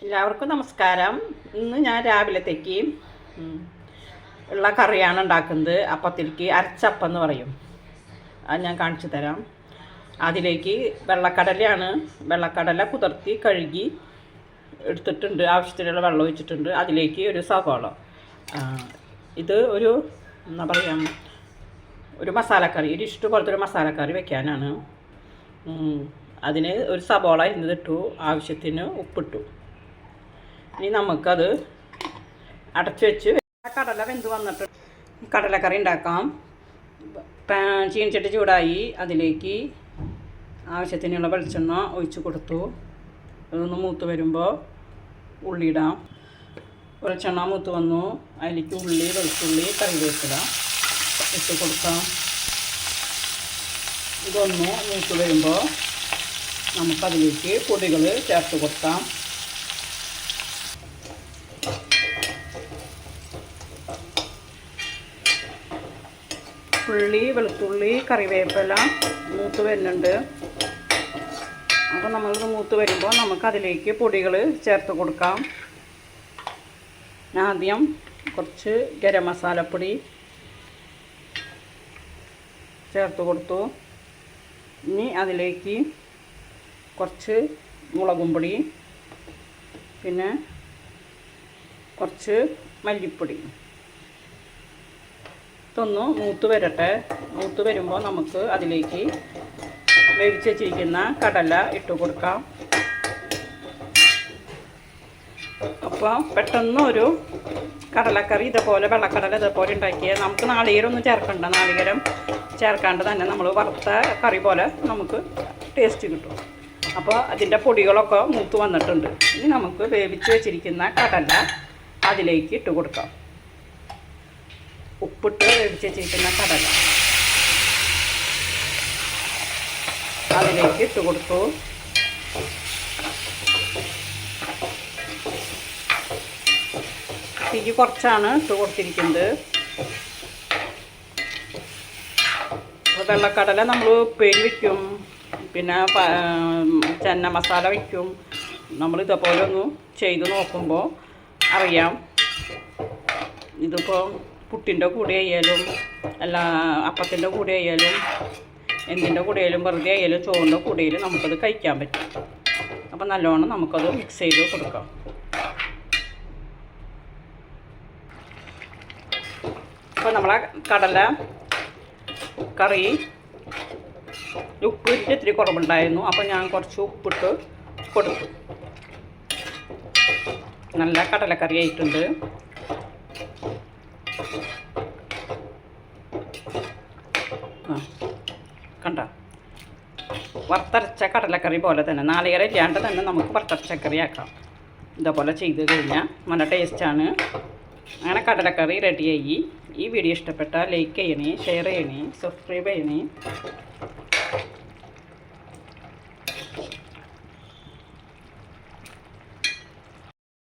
എല്ലാവർക്കും നമസ്കാരം. ഇന്ന് ഞാൻ രാവിലത്തേക്ക് ഉള്ള കറിയാണ് ഉണ്ടാക്കുന്നത്. അപ്പത്തിലേക്ക് അരച്ചപ്പം എന്ന് പറയും. അത് ഞാൻ കാണിച്ചു തരാം. അതിലേക്ക് വെള്ളക്കടല കുതിർത്തി കഴുകി എടുത്തിട്ടുണ്ട്. ആവശ്യത്തിനുള്ള വെള്ളം ഒഴിച്ചിട്ടുണ്ട്. അതിലേക്ക് ഒരു സവാള, ഇത് എന്താ പറയുക, ഒരു മസാലക്കറി, ഒരു ഇഷ്ടപോലത്തെ ഒരു മസാലക്കറി വെക്കാനാണ്. അതിന് ഒരു സവാള ഇട്ടു, ആവശ്യത്തിന് ഉപ്പിട്ടു. ഇനി നമുക്കത് അടച്ചു വെച്ച് കടല വെന്ത് വന്നിട്ട് കടലക്കറി ഉണ്ടാക്കാം. ചീനിച്ചട്ടി ചൂടായി, അതിലേക്ക് ആവശ്യത്തിനുള്ള വെളിച്ചെണ്ണ ഒഴിച്ച് കൊടുത്തു. അതൊന്ന് മൂത്ത് വരുമ്പോൾ ഉള്ളി ഇടാം. വെളിച്ചെണ്ണ മൂത്ത് വന്നു, അതിലേക്ക് ഉള്ളി, വെളുത്തുള്ളി, കറിവേപ്പില ഇട്ട് കൊടുക്കാം. ഇതൊന്ന് മൂത്ത് വരുമ്പോൾ നമുക്കതിലേക്ക് പൊടികൾ ചേർത്ത് കൊടുക്കാം. ഉള്ളി, വെളുത്തുള്ളി, കറിവേപ്പില മൂത്ത് വരുന്നുണ്ട്. അപ്പോൾ നമ്മളിത് മൂത്ത് വരുമ്പോൾ നമുക്കതിലേക്ക് പൊടികൾ ചേർത്ത് കൊടുക്കാം. ആദ്യം കുറച്ച് ഗരം മസാലപ്പൊടി ചേർത്ത് കൊടുത്തു. ഇനി അതിലേക്ക് കുറച്ച് മുളകും പൊടി, പിന്നെ കുറച്ച് മല്ലിപ്പൊടി. ഇതൊന്ന് മൂത്ത് വരട്ടെ. മൂത്ത് വരുമ്പോൾ നമുക്ക് അതിലേക്ക് വേവിച്ച് വെച്ചിരിക്കുന്ന കടല ഇട്ട് കൊടുക്കാം. അപ്പോൾ പെട്ടെന്ന് ഒരു കടലക്കറി ഇതേപോലെ, വെള്ളക്കടല ഇതേപോലെ ഉണ്ടാക്കിയാൽ നമുക്ക് നാളികേരമൊന്നും ചേർക്കണ്ട. നാളികേരം ചേർക്കാണ്ട് തന്നെ നമ്മൾ വറുത്ത കറി പോലെ നമുക്ക് ടേസ്റ്റ് കിട്ടും. അപ്പോൾ അതിൻ്റെ പൊടികളൊക്കെ മൂത്ത് വന്നിട്ടുണ്ട്. ഇനി നമുക്ക് വേവിച്ച് വെച്ചിരിക്കുന്ന കടല അതിലേക്ക് ഇട്ട് കൊടുക്കാം. ഉപ്പിട്ട് വേവിച്ച് വെച്ചിരിക്കുന്ന കടല അതിലേക്ക് ഇട്ട് കൊടുത്തു. തീ കുറച്ചാണ് ഇട്ട് കൊടുത്തിരിക്കുന്നത്. വെള്ളക്കടല നമ്മൾ ഉപ്പേരി വയ്ക്കും, പിന്നെ ചെന്ന മസാല വയ്ക്കും. നമ്മൾ ഇതേപോലെ ഒന്ന് ചെയ്ത് നോക്കുമ്പോൾ അറിയാം. ഇതിപ്പോൾ പുട്ടിൻ്റെ കൂടെ ആയാലും, അല്ല അപ്പത്തിൻ്റെ കൂടെ ആയാലും, എന്തിൻ്റെ കൂടെ ആയാലും, വെറുതെ ആയാലും, ചോറിൻ്റെ കൂടെയായാലും നമുക്കത് കഴിക്കാൻ പറ്റും. അപ്പം നല്ലോണം നമുക്കത് മിക്സ് ചെയ്ത് കൊടുക്കാം. അപ്പോൾ നമ്മളെ കടല കറി ഉപ്പ് ഇത്തിരി കുറവുണ്ടായിരുന്നു. അപ്പോൾ ഞാൻ കുറച്ച് ഉപ്പിട്ട് കൊടുത്തു. നല്ല കടലക്കറി ആയിട്ടുണ്ട്. കണ്ട, വറുത്തരച്ച കടലക്കറി പോലെ തന്നെ, നാളികേരം ഇല്ലാണ്ട് തന്നെ നമുക്ക് വറുത്തരച്ചക്കറി ആക്കാം. ഇതേപോലെ ചെയ്ത് കഴിഞ്ഞാൽ നല്ല ടേസ്റ്റാണ്. അങ്ങനെ കടലക്കറി റെഡിയായി. ഈ വീഡിയോ ഇഷ്ടപ്പെട്ടാൽ ലൈക്ക് ചെയ്യണേ, ഷെയർ ചെയ്യണേ, സബ്സ്ക്രൈബ് ചെയ്യണേ.